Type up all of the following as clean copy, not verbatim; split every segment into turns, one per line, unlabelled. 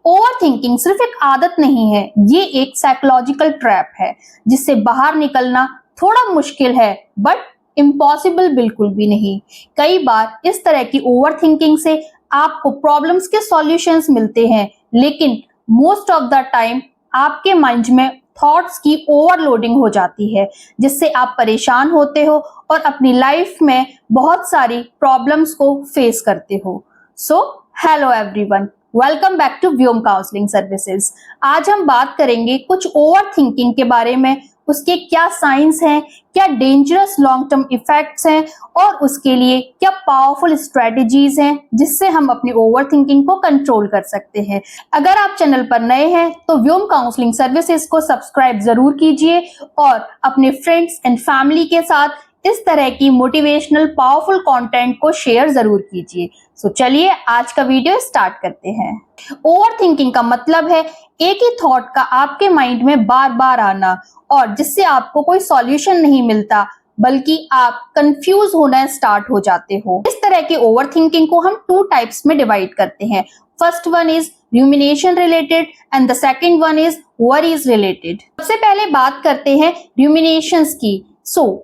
Over thinking सिर्फ एक आदत नहीं है, ये एक साइकोलॉजिकल ट्रैप है जिससे बाहर निकलना थोड़ा मुश्किल है बट इम्पॉसिबल बिल्कुल भी नहीं। कई बार इस तरह की ओवर थिंकिंग से आपको प्रॉब्लम्स के सॉल्यूशंस मिलते हैं, लेकिन मोस्ट ऑफ द टाइम आपके माइंड में थॉट्स की ओवरलोडिंग हो जाती है जिससे आप परेशान होते हो और अपनी लाइफ में बहुत सारी प्रॉब्लम्स को फेस करते हो। So hello everyone, welcome back to Vyom counselling services. आज हम बात करेंगे कुछ ओवर थिंकिंग के बारे में, उसके क्या साइंस हैं, क्या डेंजरस लॉन्ग टर्म इफेक्ट्स हैं और उसके लिए क्या पावरफुल स्ट्रेटजीज हैं जिससे हम अपनी ओवर थिंकिंग को कंट्रोल कर सकते हैं। अगर आप चैनल पर नए हैं तो व्योम काउंसलिंग सर्विसेज को सब्सक्राइब जरूर कीजिए और अपने फ्रेंड्स एंड फैमिली के साथ इस तरह की मोटिवेशनल पावरफुल कंटेंट को शेयर जरूर कीजिए। सो चलिए आज का वीडियो स्टार्ट करते हैं। ओवर थिंकिंग का मतलब है एक ही थॉट का आपके माइंड में बार बार आना और जिससे आपको कोई सॉल्यूशन नहीं मिलता बल्कि आप कंफ्यूज होना स्टार्ट हो जाते हो। इस तरह की ओवर थिंकिंग को हम टू टाइप्स में डिवाइड करते हैं। First one is rumination related and the second one is worries related। सबसे पहले बात करते हैं ruminations की।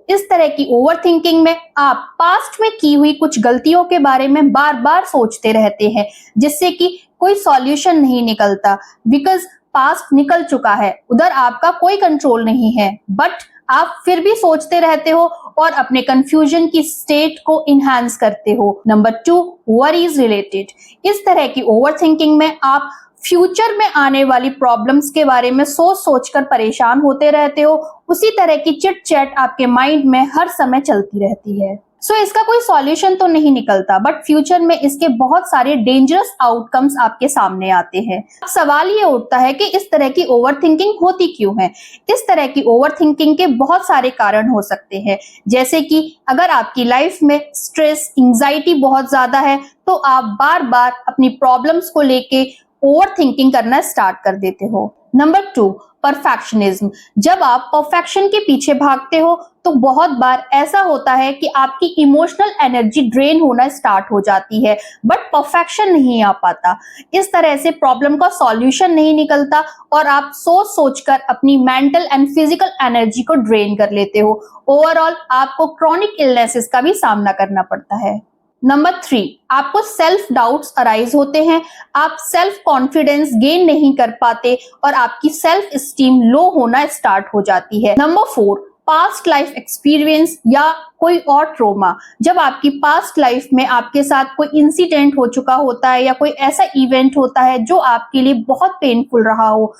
इस तरह की ओवर थिंकिंग में आप पास्ट में की हुई कुछ गलतियों के बारे में बार बार सोचते रहते हैं जिससे कि कोई सॉल्यूशन नहीं निकलता, बिकॉज पास्ट निकल चुका है, उधर आपका कोई कंट्रोल नहीं है, बट आप फिर भी सोचते रहते हो और अपने कंफ्यूजन की स्टेट को इनहांस करते हो। Number 2, worries related. इस तरह की ओवर थिंकिंग में आप फ्यूचर में आने वाली प्रॉब्लम्स के बारे में सोच सोचकर परेशान होते रहते हो। उसी तरह की चिट चैट आपके माइंड में हर समय चलती रहती है। इसका कोई सॉल्यूशन तो नहीं निकलता बट फ्यूचर में इसके बहुत सारे डेंजरस आउटकम्स आपके सामने आते हैं। अब सवाल ये उठता है कि इस तरह की ओवर थिंकिंग होती क्यों है। इस तरह की ओवर थिंकिंग के बहुत सारे कारण हो सकते हैं, जैसे कि अगर आपकी लाइफ में स्ट्रेस, एंजाइटी बहुत ज्यादा है तो आप बार बार अपनी प्रॉब्लम्स को लेके ओवर थिंकिंग करना स्टार्ट कर देते हो। Number 2, perfectionism. जब आप परफेक्शन के पीछे भागते हो तो बहुत बार ऐसा होता है कि आपकी इमोशनल एनर्जी ड्रेन होना स्टार्ट हो जाती है बट परफेक्शन नहीं आ पाता। इस तरह से प्रॉब्लम का सॉल्यूशन नहीं निकलता और आप सोच सोचकर अपनी मेंटल एंड फिजिकल एनर्जी को ड्रेन कर लेते हो। ओवरऑल आपको क्रॉनिक इलनेसेस का भी सामना करना पड़ता है। नंबर 3, आपको सेल्फ डाउट्स अराइज होते हैं, आप सेल्फ कॉन्फिडेंस गेन नहीं कर पाते और आपकी सेल्फ स्टीम लो होना स्टार्ट हो जाती है। नंबर 4, पास्ट लाइफ एक्सपीरियंस या कोई और ट्रोमा। जब आपकी पास्ट लाइफ में आपके साथ कोई इंसिडेंट हो चुका होता है या कोई ऐसा इवेंट होता है जो आपके लिए बहुत पेनफुल रहा हो,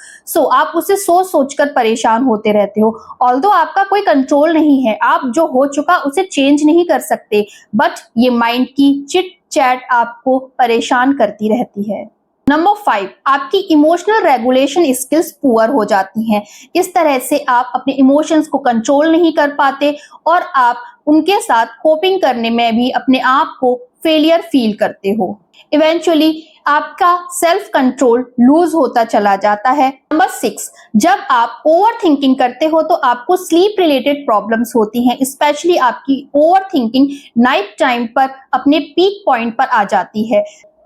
आप उसे सोच सोचकर परेशान होते रहते हो। ऑल्दो आपका कोई कंट्रोल नहीं है, आप जो हो चुका उसे चेंज नहीं कर सकते, बट ये माइंड की चिट चैट आपको परेशान करती रहती है। नंबर 5, आपकी इमोशनल रेगुलेशन स्किल्स पुअर हो जाती हैं। इस तरह से आप अपने इमोशंस को कंट्रोल नहीं कर पाते और आप उनके साथ कोपिंग करने में भी अपने आप को फेलियर फील करते हो। इवेंचुअली आपका सेल्फ कंट्रोल लूज होता चला जाता है। नंबर 6, जब आप ओवर थिंकिंग करते हो तो आपको स्लीप रिलेटेड प्रॉब्लम्स होती हैं, स्पेशली आपकी ओवर थिंकिंग नाइट टाइम पर अपने पीक पॉइंट पर आ जाती है।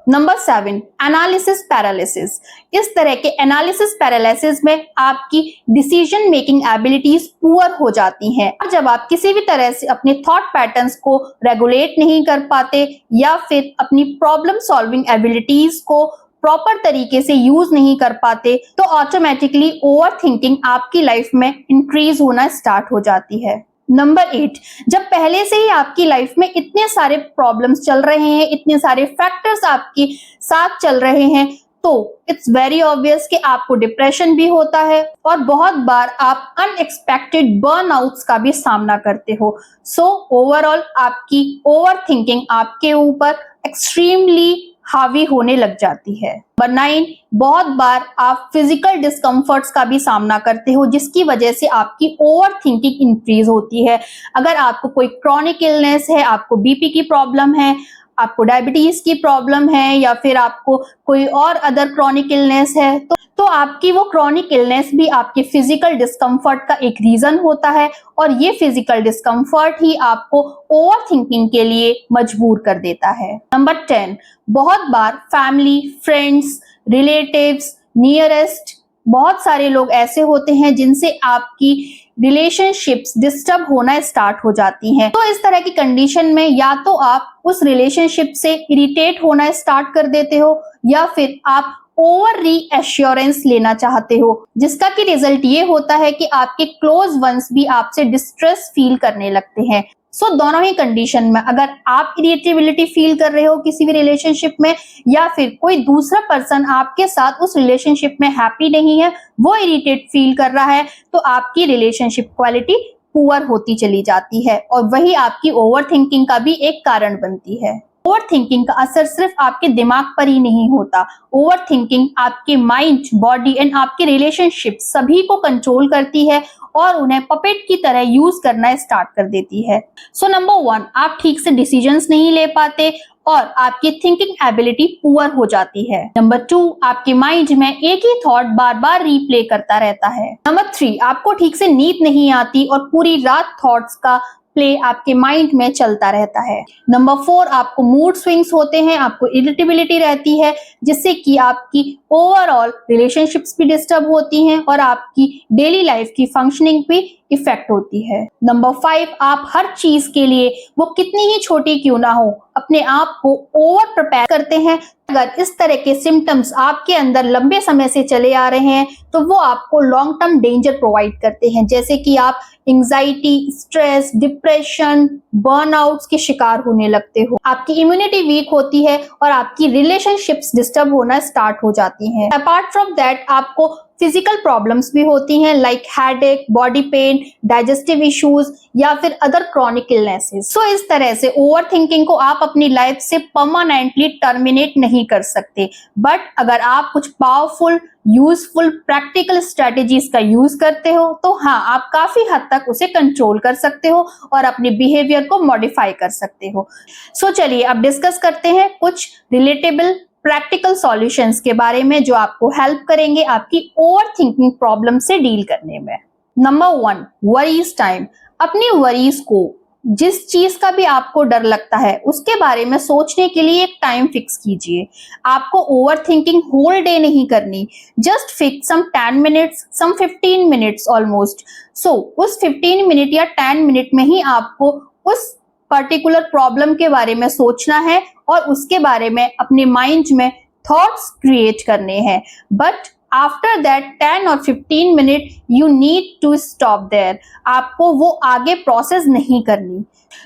Number 7, analysis paralysis. इस तरह के एनालिसिस पैरालिसिस में आपकी डिसीजन मेकिंग एबिलिटीज पुअर हो जाती हैं और जब आप किसी भी तरह से अपने थॉट पैटर्न्स को रेगुलेट नहीं कर पाते या फिर अपनी प्रॉब्लम सॉल्विंग एबिलिटीज को प्रॉपर तरीके से यूज नहीं कर पाते तो ऑटोमेटिकली ओवर थिंकिंग आपकी लाइफ में इंक्रीज होना स्टार्ट हो जाती है। नंबर 8, जब पहले से ही आपकी लाइफ में इतने सारे प्रॉब्लम्स चल रहे हैं, इतने सारे फैक्टर्स आपके साथ चल रहे हैं, तो इट्स वेरी ऑब्वियस कि आपको डिप्रेशन भी होता है और बहुत बार आप अनएक्सपेक्टेड बर्नआउट्स का भी सामना करते हो। ओवरऑल आपकी ओवर थिंकिंग आपके ऊपर एक्सट्रीमली हावी होने लग जाती है। नंबर 9, बहुत बार आप फिजिकल डिस्कम्फर्ट्स का भी सामना करते हो जिसकी वजह से आपकी ओवर थिंकिंग इंक्रीज होती है। अगर आपको कोई क्रॉनिक इलनेस है, आपको बीपी की प्रॉब्लम है, आपको डायबिटीज की प्रॉब्लम है या फिर आपको कोई और अदर क्रॉनिक इलनेस है तो आपकी वो क्रॉनिक इलनेस भी आपके फिजिकल डिस्कम्फर्ट का एक रीजन होता है और ये फिजिकल डिस्कम्फर्ट ही आपको ओवर थिंकिंग के लिए मजबूर कर देता है। नंबर 10, बहुत बार फैमिली, फ्रेंड्स, रिलेटिव्स, नियरेस्ट, बहुत सारे लोग ऐसे होते हैं जिनसे आपकी रिलेशनशिप्स डिस्टर्ब होना स्टार्ट हो जाती हैं। तो इस तरह की कंडीशन में या तो आप उस रिलेशनशिप से इरिटेट होना स्टार्ट कर देते हो या फिर आप ओवर रीएश्योरेंस लेना चाहते हो, जिसका कि रिजल्ट ये होता है कि आपके क्लोज वंस भी आपसे डिस्ट्रेस फील करने लगते हैं। सो दोनों ही कंडीशन में अगर आप इरिटेबिलिटी फील कर रहे हो किसी भी रिलेशनशिप में या फिर कोई दूसरा पर्सन आपके साथ उस रिलेशनशिप में हैप्पी नहीं है, वो इरिटेट फील कर रहा है, तो आपकी रिलेशनशिप क्वालिटी पुअर होती चली जाती है और वही आपकी ओवर थिंकिंग का भी एक कारण बनती है। ओवर थिंकिंग का असर सिर्फ आपके दिमाग पर ही नहीं होता, ओवर थिंकिंग आपके माइंड, बॉडी एंड आपके रिलेशनशिप सभी को कंट्रोल करती है और उन्हें पपेट की तरह यूज करना स्टार्ट कर देती है। सो नंबर 1, आप ठीक से डिसीजंस नहीं ले पाते और आपकी थिंकिंग एबिलिटी पुअर हो जाती है। नंबर 2, आपके माइंड में एक ही थॉट बार बार रीप्ले करता रहता है। नंबर 3, आपको ठीक से नींद नहीं आती और पूरी रात थॉट्स का प्ले आपके माइंड में चलता रहता है। नंबर 4, आपको मूड स्विंग्स होते हैं, आपको इरिटेबिलिटी रहती है जिससे कि आपकी ओवरऑल रिलेशनशिप्स भी डिस्टर्ब होती हैं और आपकी डेली लाइफ की फंक्शनिंग भी इफेक्ट होती है। नंबर 5, आप हर चीज के लिए, वो कितनी ही छोटी क्यों ना हो, अपने आप को ओवर प्रिपेयर करते हैं। अगर इस तरह के सिम्टम्स आपके अंदर लंबे समय से चले आ रहे हैं तो वो आपको लॉन्ग टर्म डेंजर प्रोवाइड करते हैं, जैसे कि आप एंजाइटी, स्ट्रेस, डिप्रेशन, बर्नआउट्स के शिकार होने लगते हो, आपकी इम्यूनिटी वीक होती है और आपकी रिलेशनशिप्स डिस्टर्ब होना स्टार्ट हो जाती हैं। अपार्ट फ्रॉम दैट आपको फिजिकल प्रॉब्लम्स भी होती हैं like headache, body pain, digestive issues या फिर अदर क्रॉनिक इलनेसेस। सो इस तरह से ओवर थिंकिंग को आप अपनी लाइफ से परमानेंटली टर्मिनेट नहीं कर सकते, बट अगर आप कुछ पावरफुल, यूजफुल, प्रैक्टिकल स्ट्रेटेजीज का यूज करते हो तो हाँ, आप काफी हद तक उसे कंट्रोल कर सकते हो और अपने बिहेवियर को मॉडिफाई कर सकते हो। सो चलिए अब डिस्कस करते हैं कुछ रिलेटेबल प्रैक्टिकल सॉल्यूशंस के बारे में जो आपको हेल्प करेंगे आपकी ओवर थिंकिंग प्रॉब्लम से डील करने में। Number 1, worries time. अपनी वरीज को, जिस चीज का भी आपको डर लगता है उसके बारे में सोचने के लिए एक टाइम फिक्स कीजिए। आपको ओवर थिंकिंग होल डे नहीं करनी, जस्ट फिक्स सम 10 मिनट्स, सम 15 मिनट्स ऑलमोस्ट। सो उस 15 मिनट या 10 मिनट में ही आपको उस पर्टिकुलर प्रॉब्लम के बारे में सोचना है और उसके बारे में अपने माइंड में थॉट्स क्रिएट करने हैं। बट आफ्टर दैट 10 और 15 minute you need to stop there, आपको वो आगे प्रोसेस नहीं करनी।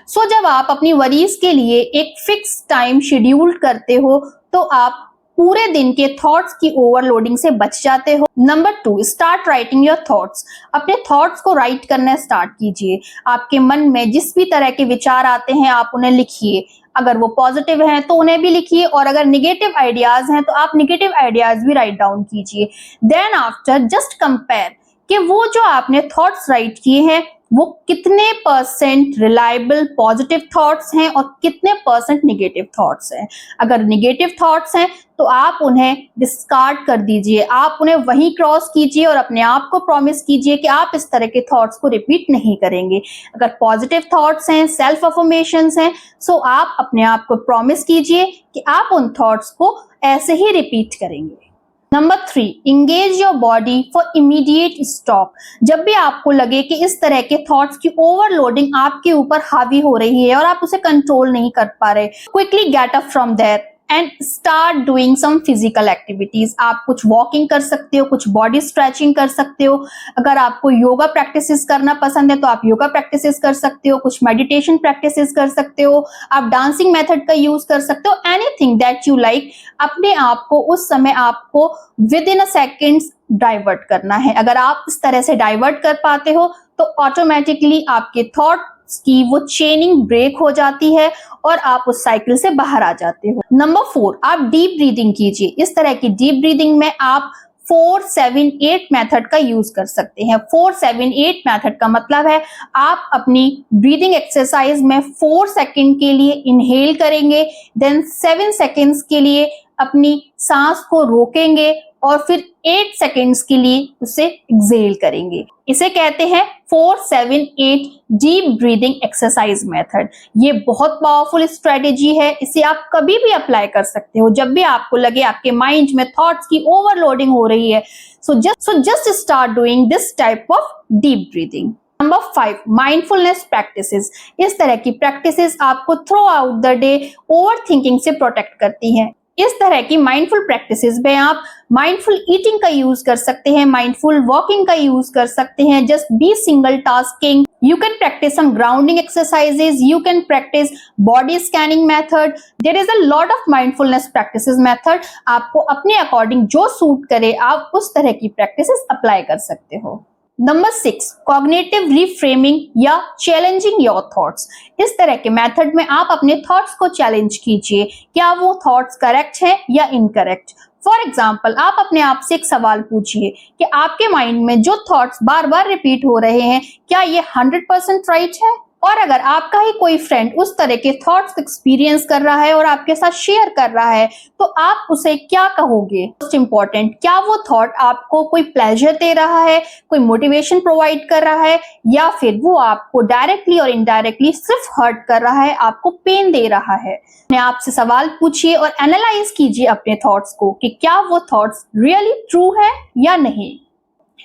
सो जब आप अपनी वरीज के लिए एक फिक्स टाइम शेड्यूल करते हो तो आप पूरे दिन के थॉट्स की ओवरलोडिंग से बच जाते हो। Number 2, start writing your thoughts. अपने थॉट्स को राइट करना स्टार्ट कीजिए। आपके मन में जिस भी तरह के विचार आते हैं आप उन्हें लिखिए। अगर वो पॉजिटिव हैं तो उन्हें भी लिखिए और अगर नेगेटिव आइडियाज हैं तो आप नेगेटिव आइडियाज भी राइट डाउन कीजिए। देन आफ्टर जस्ट कंपेयर कि वो जो आपने थॉट्स राइट किए हैं वो कितने % रिलायबल पॉजिटिव थॉट्स हैं और कितने % नेगेटिव थॉट्स हैं। अगर नेगेटिव थॉट्स हैं तो आप उन्हें डिस्कार्ड कर दीजिए, आप उन्हें वहीं क्रॉस कीजिए और अपने आप को प्रॉमिस कीजिए कि आप इस तरह के थॉट्स को रिपीट नहीं करेंगे। अगर पॉजिटिव थॉट्स हैं, सेल्फ अफर्मेशंस हैं, सो आप अपने आप को प्रॉमिस कीजिए कि आप उन थॉट्स को ऐसे ही रिपीट करेंगे। Number 3, engage your body for immediate stop. जब भी आपको लगे कि इस तरह के थॉट्स की ओवरलोडिंग आपके ऊपर हावी हो रही है और आप उसे कंट्रोल नहीं कर पा रहे, quickly get up from there and start doing some physical activities. आप कुछ वॉकिंग कर सकते हो, कुछ बॉडी स्ट्रेचिंग कर सकते हो। अगर आपको योगा प्रैक्टिसेस करना पसंद है तो आप योगा प्रैक्टिसेस कर सकते हो, कुछ मेडिटेशन प्रैक्टिसेस कर सकते हो, आप डांसिंग मेथड का यूज कर सकते हो, एनीथिंग दैट यू लाइक। अपने आप को उस समय आपको with in a seconds divert करना है। अगर आप इस तरह से डाइवर्ट कर पाते हो तो ऑटोमेटिकली आपके थॉट की वो चेनिंग ब्रेक हो जाती है और आप उस साइकिल से बाहर आ जाते हो। नंबर 4, आप डीप ब्रीदिंग कीजिए। इस तरह की डीप ब्रीदिंग में आप 4-7-8 मेथड का यूज कर सकते हैं। 4-7-8 मेथड का मतलब है आप अपनी ब्रीदिंग एक्सरसाइज में 4 सेकंड के लिए इनहेल करेंगे, देन 7 सेकंड्स के लिए अपनी सांस को रोकेंगे और फिर 8 सेकेंड्स के लिए उसे एक्सेल करेंगे। इसे कहते हैं 4-7-8 डीप ब्रीदिंग एक्सरसाइज मेथड। ये बहुत पावरफुल स्ट्रेटेजी है, इसे आप कभी भी अप्लाई कर सकते हो जब भी आपको लगे आपके माइंड में थॉट्स की ओवरलोडिंग हो रही है। So just start doing this type of deep breathing. Number 5, mindfulness practices. इस तरह की प्रैक्टिसेस आपको through out the day over thinking से प्रोटेक्ट करती हैं। इस तरह की माइंडफुल प्रैक्टिसेस में आप माइंडफुल ईटिंग का यूज कर सकते हैं, माइंडफुल वॉकिंग का यूज कर सकते हैं, just be single tasking. You can practice some grounding exercises, you can practice body scanning method. There is a lot of mindfulness practices method. आपको अपने अकॉर्डिंग जो सूट करे आप उस तरह की प्रैक्टिसेस अप्लाई कर सकते हो। नंबर 6, कॉग्निटिव रिफ्रेमिंग या चैलेंजिंग योर थॉट्स। इस तरह के मेथड में आप अपने थॉट्स को चैलेंज कीजिए, क्या वो थॉट्स करेक्ट है या इनकरेक्ट। फॉर एग्जाम्पल, आप अपने आप से एक सवाल पूछिए कि आपके माइंड में जो थॉट्स बार बार रिपीट हो रहे हैं क्या ये 100% राइट है। और अगर आपका ही कोई फ्रेंड उस तरह के थॉट्स एक्सपीरियंस कर रहा है और आपके साथ शेयर कर रहा है तो आप उसे क्या कहोगे। मोस्ट इंपॉर्टेंट, क्या वो थॉट आपको कोई प्लेजर दे रहा है, कोई मोटिवेशन प्रोवाइड कर रहा है, या फिर वो आपको डायरेक्टली और इनडायरेक्टली सिर्फ हर्ट कर रहा है, आपको पेन दे रहा है। अपने आप से सवाल पूछिए और एनालाइज कीजिए अपने थॉट्स को कि क्या वो थॉट्स रियली ट्रू है या नहीं।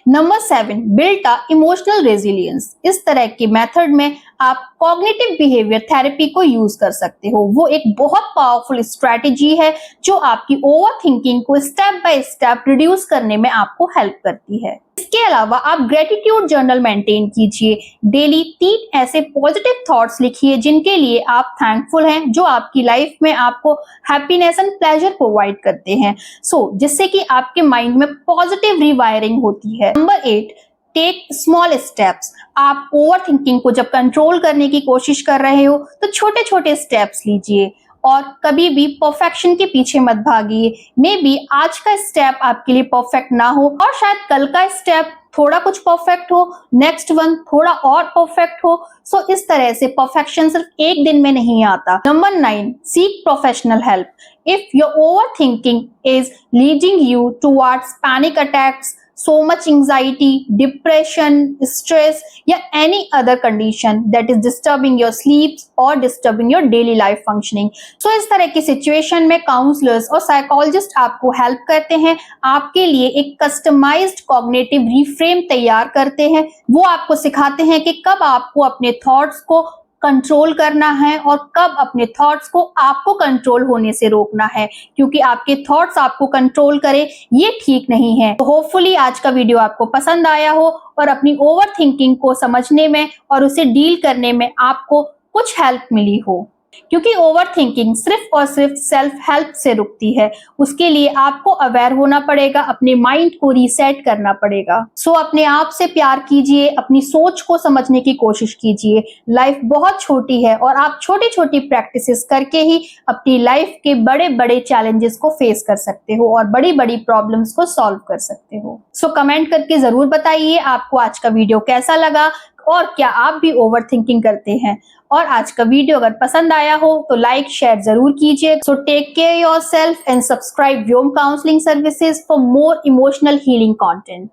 Number 7, build a emotional resilience. इस तरह के मेथड में आप कॉग्निटिव बिहेवियर थेरेपी को यूज कर सकते हो। वो एक बहुत पावरफुल स्ट्रेटेजी है जो आपकी ओवर थिंकिंग को स्टेप बाय स्टेप रिड्यूस करने में आपको हेल्प करती है। इसके अलावा आप ग्रेटिट्यूड जर्नल मेंटेन कीजिए। डेली 3 ऐसे पॉजिटिव थॉट्स लिखिए जिनके लिए आप थैंकफुल हैं, जो आपकी लाइफ में आपको हैप्पीनेस एंड प्लेजर प्रोवाइड करते हैं। जिससे कि आपके माइंड में पॉजिटिव रिवायरिंग होती है। Number 8, take small steps. आप ओवर थिंकिंग को जब कंट्रोल करने की कोशिश कर रहे हो तो छोटे छोटे स्टेप्स लीजिए और कभी भी परफेक्शन के पीछे मत भागिए। मे बी आज का स्टेप आपके लिए परफेक्ट ना हो और शायद कल का स्टेप थोड़ा कुछ परफेक्ट हो, नेक्स्ट वन थोड़ा और परफेक्ट हो। इस तरह से परफेक्शन सिर्फ एक दिन में नहीं आता। Number 9, seek professional help. If your over thinking is leading you towards panic attacks, so much anxiety, depression, stress या any other condition that is disturbing your sleep or disturbing your daily life functioning. इस तरह की situation में counsellors और psychologist आपको help करते हैं, आपके लिए एक कस्टमाइज्ड कॉग्निटिव रिफ्रेम तैयार करते हैं। वो आपको सिखाते हैं कि कब आपको अपने थॉट्स को कंट्रोल करना है और कब अपने थॉट्स को आपको कंट्रोल होने से रोकना है, क्योंकि आपके थॉट्स आपको कंट्रोल करे ये ठीक नहीं है। होपफुली आज का वीडियो आपको पसंद आया हो और अपनी ओवर थिंकिंग को समझने में और उसे डील करने में आपको कुछ हेल्प मिली हो, क्योंकि ओवर थिंकिंग सिर्फ और सिर्फ सेल्फ हेल्प से रुकती है। उसके लिए आपको अवेयर होना पड़ेगा, अपने माइंड को रीसेट करना पड़ेगा। अपने आप से प्यार कीजिए, अपनी सोच को समझने की कोशिश कीजिए। लाइफ बहुत छोटी है और आप छोटी छोटी प्रैक्टिसेस करके ही अपनी लाइफ के बड़े बड़े चैलेंजेस को फेस कर सकते हो और बड़ी बड़ी प्रॉब्लम्स को सॉल्व कर सकते हो। कमेंट करके जरूर बताइए आपको आज का वीडियो कैसा लगा और क्या आप भी ओवर थिंकिंग करते हैं। और आज का वीडियो अगर पसंद आया हो तो लाइक शेयर जरूर कीजिए। Take care yourself and subscribe Vyom counselling services for more emotional healing content.